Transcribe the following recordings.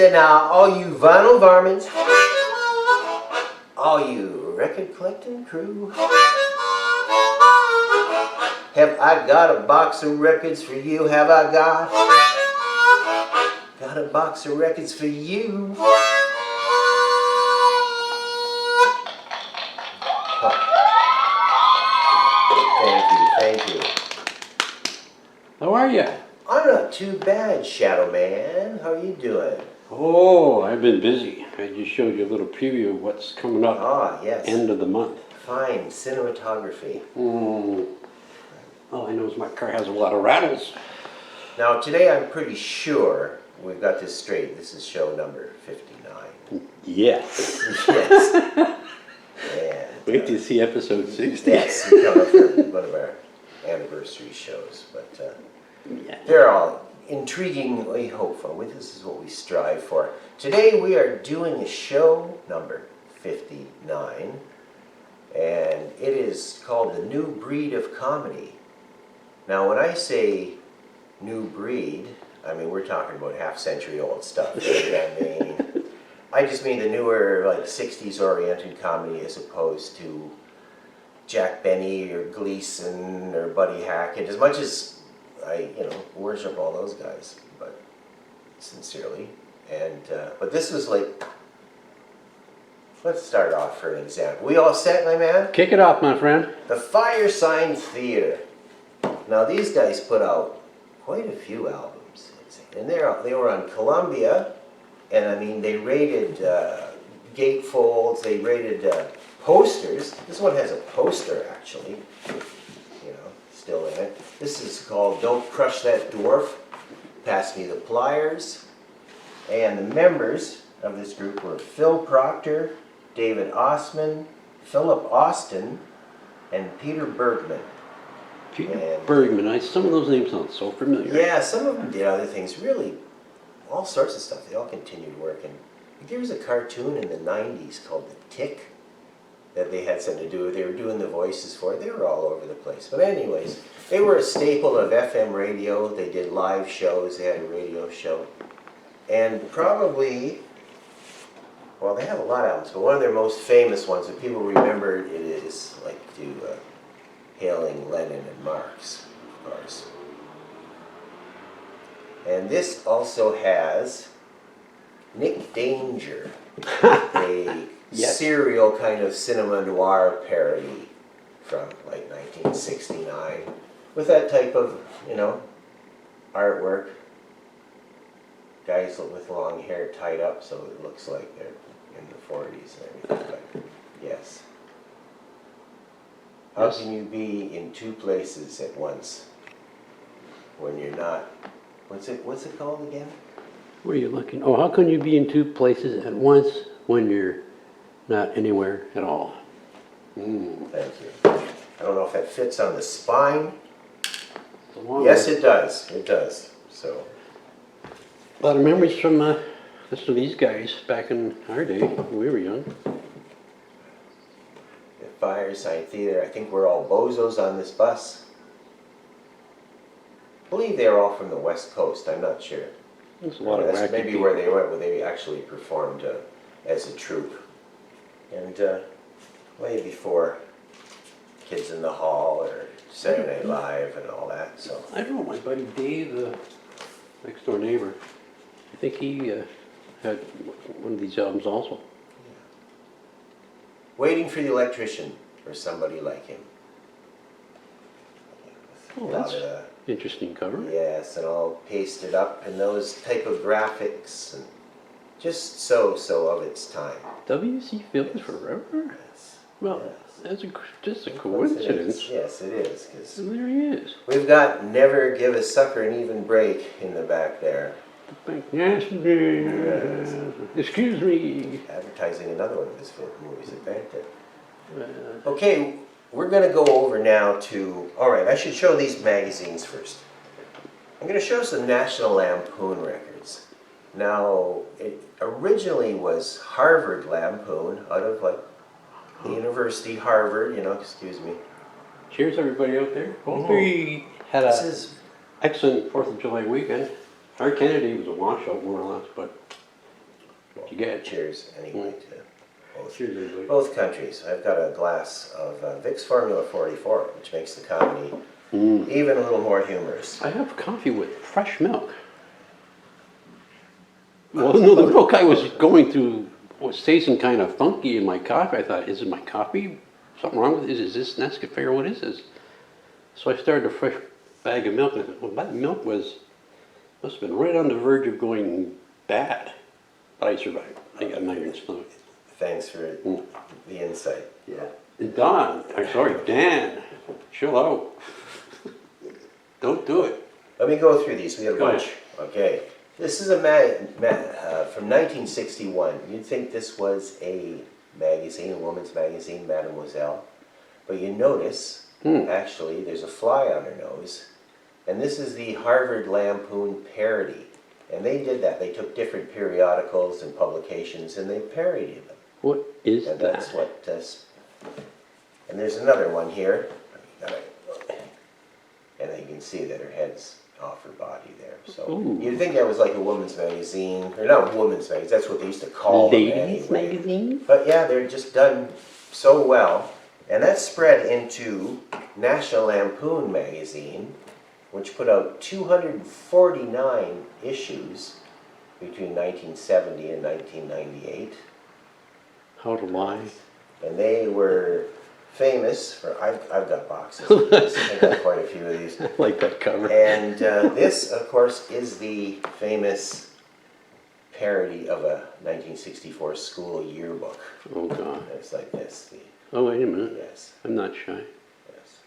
said, now, all you vinyl varmints, all you record collecting crew, have I got a box of records for you? Have I got a box of records for you? Thank you. How are you? I'm not too bad, Shadow Man. How are you doing? Oh, I've been busy. I just showed you a little preview of what's coming up. Ah, yes. End of the month. Fine cinematography. All I know is my car has a lot of rattles. Now, today I'm pretty sure we've got this straight. This is show number 59. Yes. Yes. And, Wait till you see episode 60. Yes, we come up for one of our anniversary shows, but Yeah. they're all intriguingly hopeful. This is what we strive for. Today we are doing a show number 59, and it is called The New Breed of Comedy. Now, when I say new breed, I mean we're talking about half-century-old stuff. I just mean the newer, like 60s oriented comedy as opposed to Jack Benny or Gleason or Buddy Hackett. As much as I, worship all those guys, but sincerely. And but this was like, let's start off for an example. We all set, my man? Kick it off, my friend. The Firesign Theater. Now these guys put out quite a few albums, and they were on Columbia. And I mean, they rated gatefolds, they rated posters. This one has a poster, actually, still in it. This is called Don't Crush That Dwarf, Pass Me the Pliers. And the members of this group were Phil Proctor, David Osman, Philip Austin, and Peter Bergman. Bergman, some of those names sound so familiar. Yeah, some of them did other things, really. All sorts of stuff. They all continued working. There was a cartoon in the 90s called The Tick that they had something to do with. They were doing the voices for it. They were all over the place. But anyways, they were a staple of FM radio. They did live shows. They had a radio show. And probably, well, they have a lot of albums, but one of their most famous ones that people remember it is like hailing Lennon and Marx, of course. And this also has Nick Danger, a Yes. serial kind of cinema noir parody from like 1969, with that type of, artwork. Guys with long hair tied up so it looks like they're in the 40s and everything. But yes. How can you be in two places at once when you're not? What's it called again? Where are you looking? Oh, how can you be in two places at once when you're not anywhere at all? Thank you. I don't know if that fits on the spine. Yes, it does. It does. So. A lot of memories from these guys back in our day when we were young. The Firesign Theater. I think we're all bozos on this bus. I believe they're all from the West Coast. I'm not sure. There's a lot of That's wacky maybe people. where they went, where they actually performed as a troupe. And way before Kids in the Hall or Saturday Night Live and all that. So I don't know, my buddy Dave, the next door neighbor, I think he had one of these albums also. Waiting for the Electrician or somebody like him. Oh, that's interesting cover. Yes, and all pasted up and those type of graphics and just so of its time. W.C. Fields forever? Yes. Well, yes. that's just a coincidence. Yes, it is. 'Cause And there he is. we've got Never Give a Sucker an Even Break in the back there. Yes. Excuse me. Advertising another one of his movies at Banter. Okay, we're going to go over now to, alright, I should show these magazines first. I'm going to show some National Lampoon records. Now, it originally was Harvard Lampoon, out of like the University Harvard, excuse me. Cheers, everybody out there. Hope we had This an is, excellent 4th of July weekend. Our Kennedy was a washout, more or less, but Well, you get? cheers anyway to Cheers, everybody. both countries. I've got a glass of Vic's Formula 44, which makes the comedy even a little more humorous. I have coffee with fresh milk. Well, no, the milk I was going through was tasting kind of funky in my coffee. I thought, is it my coffee? Something wrong with it? Is this Nescafe or what is this? So I started a fresh bag of milk and I thought, well, that milk must have been right on the verge of going bad. But I survived. I got an iron stomach. Thanks for the insight. Yeah. And Dan, chill out. Don't do it. Let me go through these. We have a Go bunch. Okay. This is a from 1961. You'd think this was a magazine, a woman's magazine, Mademoiselle. But you notice, actually, there's a fly on her nose. And this is the Harvard Lampoon parody. And they did that. They took different periodicals and publications and they parodied them. What is And that? that's what, and there's another one here. And you can see that her head's off her body there. So Ooh. you'd think that was like a woman's magazine, or not a woman's magazine, that's what they used to call them Ladies anyway. magazine? But yeah, they're just done so well. And that spread into National Lampoon magazine, which put out 249 issues between 1970 and 1998. How to lie. And they were famous for, I've got boxes of this. I've got quite a few of these. I like that cover. And this, of course, is the famous parody of a 1964 school yearbook. Oh, God. It's like this. Oh, wait a minute. Yes, I'm not shy. yes.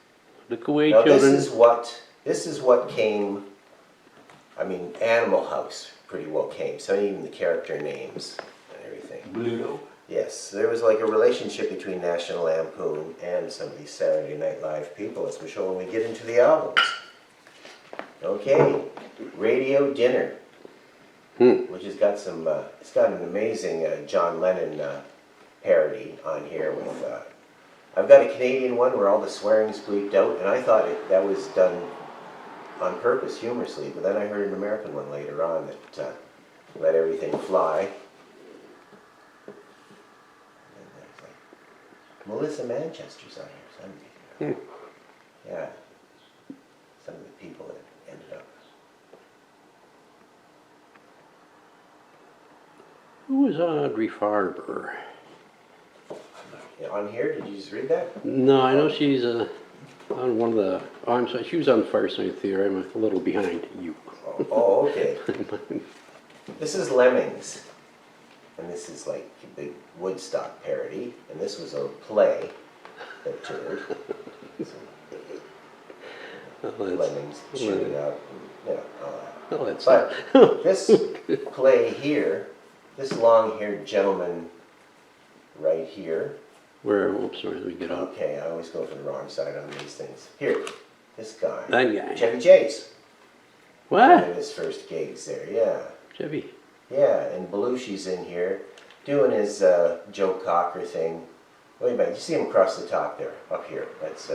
Look away, Now children. this is what came, I mean, Animal House pretty well came. So even the character names and everything. Bluto. Yes, there was like a relationship between National Lampoon and some of these Saturday Night Live people, as we show when we get into the albums. Okay, Radio Dinner, which has got some, it's got an amazing John Lennon parody on here with, I've got a Canadian one where all the swearing's bleeped out, and I thought that was done on purpose, humorously, but then I heard an American one later on that let everything fly. Melissa Manchester's on here. Yeah. Some of the people that ended up. Who is Audrey Farber? Yeah, on here, did you just read that? No, I know she's on one of the. Oh, I'm sorry. She was on the Fireside Theater. I'm a little behind you. Oh, okay. This is Lemmings. And this is like a big Woodstock parody. And this was a play that toured. Lemmings shooting out, and, you know, all that. Oh, that's But this play here, this long-haired gentleman right here. Where? Oops, sorry. Let me get up. Okay, I always go for the wrong side on these things. Here, this guy. That guy. Chevy Chase. One What? of his first gigs there, yeah. Chevy. Yeah, and Belushi's in here doing his Joe Cocker thing. Wait a minute, you see him across the top there, up here. That's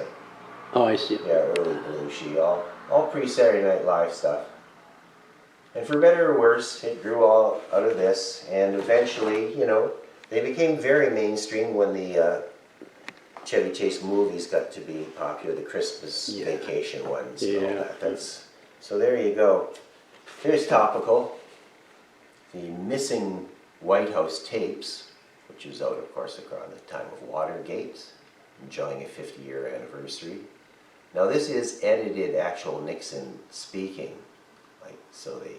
Oh, I see. yeah, early Belushi, all pre-Saturday Night Live stuff. And for better or worse, it grew all out of this, and eventually, you know, they became very mainstream when the Chevy Chase movies got to be popular, the Christmas vacation ones and all that. So there you go. Here's topical. The Missing White House tapes, which was out, of course, around the time of Watergate, enjoying a 50-year anniversary. Now this is edited actual Nixon speaking, like, so they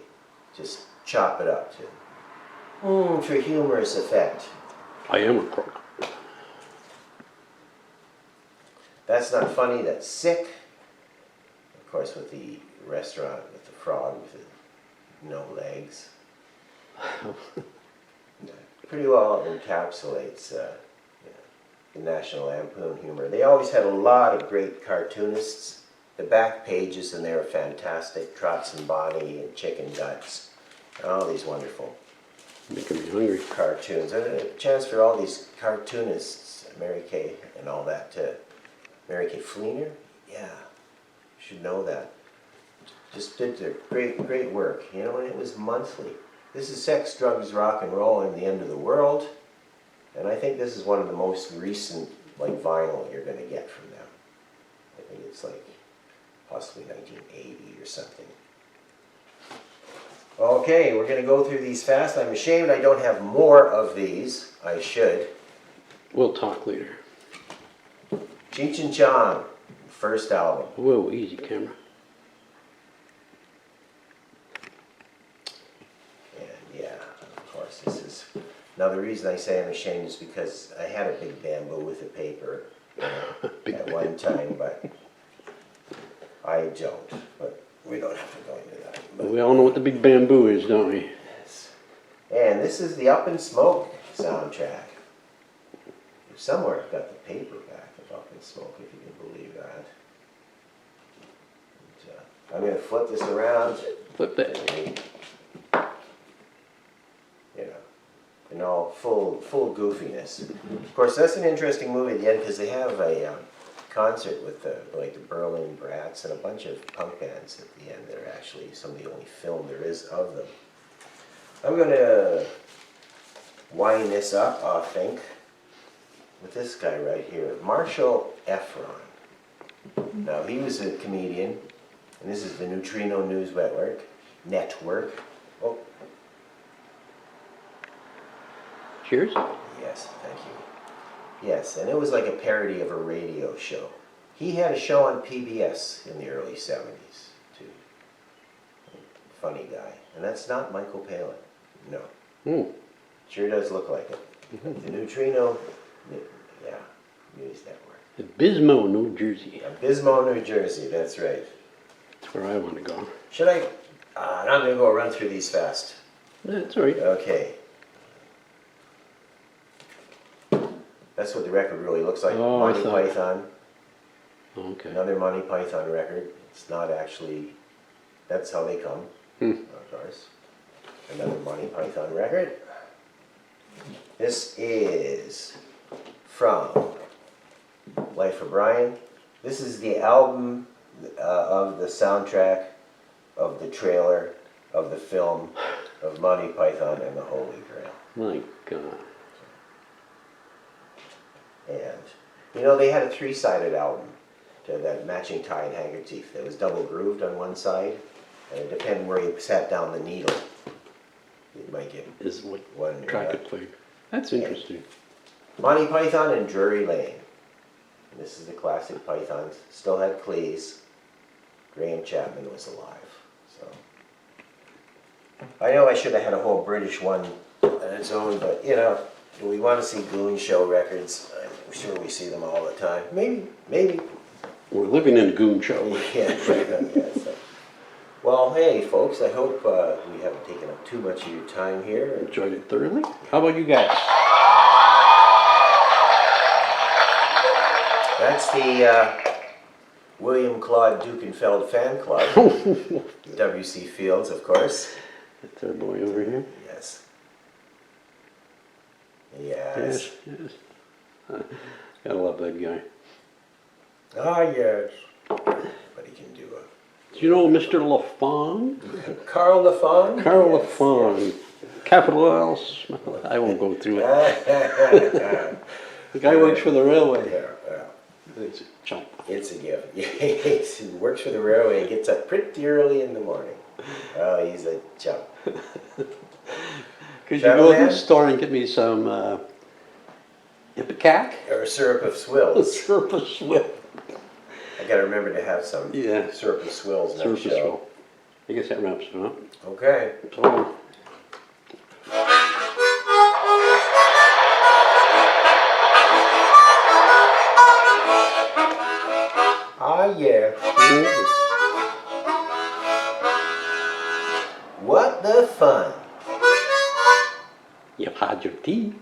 just chop it up to, for humorous effect. I am a crook. That's not funny, that's sick. Of course, with the restaurant, with the frog with the no legs. Pretty well encapsulates the National Lampoon humor. They always had a lot of great cartoonists. The back pages, and they were fantastic. Trots and Bonnie and Chicken Guts. And all these wonderful Making me hungry. cartoons. And a chance for all these cartoonists, Mary Kay and all that. Mary Kay Fleener? Yeah, you should know that. Just did their great work, you know, and it was monthly. This is Sex, Drugs, Rock and Roll and the End of the World. And I think this is one of the most recent like vinyl you're going to get from them. I think it's like possibly 1980 or something. Okay, we're going to go through these fast. I'm ashamed I don't have more of these. I should. We'll talk later. Cheech and Chong, first album. Whoa, easy camera. And yeah, of course, this is... Now the reason I say I'm ashamed is because I had a big bamboo with a paper at one time, but I don't. But we don't have to go into that. But We all know what the big bamboo is, don't we? yes. And this is the Up in Smoke soundtrack. Somewhere I've got the paperback of Up in Smoke, if you can believe that. And, I'm going to flip this around. Flip that. You know, in all full goofiness. Of course, that's an interesting movie at the end because they have a concert with the Berlin Brats and a bunch of punk bands at the end. They're actually some of the only film there is of them. I'm going to wind this up, I think, with this guy right here, Marshall Efron. Now, he was a comedian, and this is the Neutrino News Network. Oh, Cheers. yes, thank you. Yes, and it was like a parody of a radio show. He had a show on PBS in the early 70s, too. Funny guy. And that's not Michael Palin. No. Sure does look like it. The Neutrino, yeah, News Network. Bismo, New Jersey. Bismo, New Jersey, that's right. That's where I want to go. Should I? Now I'm going to go run through these fast. That's all right. Okay. That's what the record really looks like. Oh, I Monty thought- Python. Okay. Another Monty Python record. It's not actually, that's how they come, of course. Another Monty Python record. This is from Life of Brian. This is the album of the soundtrack of the trailer of the film of Monty Python and the Holy Grail. My God. And, you know, they had a three-sided album to that matching tie and handkerchief that was double grooved on one side, and it depended where you sat down the needle. You might get Is what one. track it played. That's interesting. Monty Python and Drury Lane. And this is the classic Pythons. Still had Cleese. Graham Chapman was alive. So I know I should have had a whole British one on its own, but you know, do we want to see Goon Show records? I'm sure we see them all the time. Maybe. We're living in a goon show. Yeah, yeah, so. Well, hey, folks, I hope we haven't taken up too much of your time here. Enjoyed it thoroughly. How about you guys? That's the William Claude Dukenfeld fan club. W.C. Fields, of course. That's our boy over here. Yes. Yes. Yes. Gotta love that guy. Ah, yes. But he can do Do you know Mr. Lafon? Carl Lafon? Carl Yes, Lafon. Capital L. I won't go through it. yes. The guy works for the railway. Yeah. It's a chump. It's a gift. He works for the railway and gets up pretty early in the morning. Oh, he's a chump. Could you go to Man? the store and get me some Ipecac? Or syrup of swills. Syrup of swill. I gotta remember to have some Yeah. syrup of swills Syrup next of show. swill. I guess that wraps it up. Okay. So, Ah, yeah. What the fun? you've had your tea.